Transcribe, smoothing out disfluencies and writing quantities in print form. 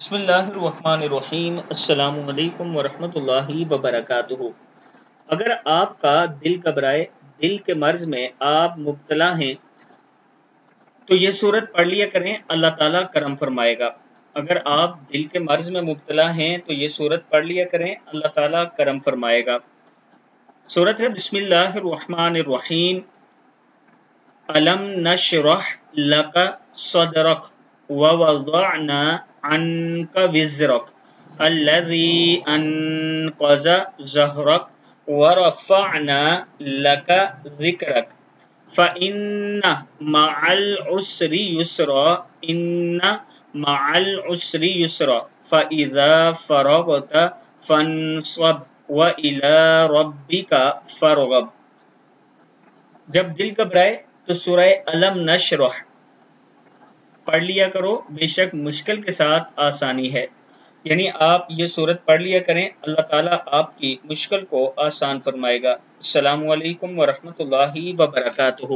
بسم اللہ الرحمن الرحیم۔ السلام علیکم ورحمۃ اللہ وبرکاتہ۔ اگر آپ کا دل گھبرائے، دل کے مرض میں آپ مبتلا ہیں تو یہ سورت پڑھ لیا کریں، اللہ تعالیٰ کرم فرمائے گا۔ اگر آپ دل کے مرض میں مبتلا ہیں تو یہ سورت پڑھ لیا کریں، اللہ تعالیٰ کرم فرمائے گا۔ سورت ہے بسم اللہ الرحمن الرحیم۔ الم نشرح لک صدرک ووضعنا عنک وزرک الذی انقض ظہرک ورفعنا لک ذکرک فإن مع العسر یسرا ان مع العسر یسرا فإذا فرغت فانصب وإلی ربک فارغب۔ جب دل گھبرائے تو سورہ الم نشرح پڑھ لیا کرو، بے شک مشکل کے ساتھ آسانی ہے۔ یعنی آپ یہ سورت پڑھ لیا کریں، اللہ تعالیٰ آپ کی مشکل کو آسان فرمائے گا۔ السلام علیکم ورحمۃ اللہ وبرکاتہ۔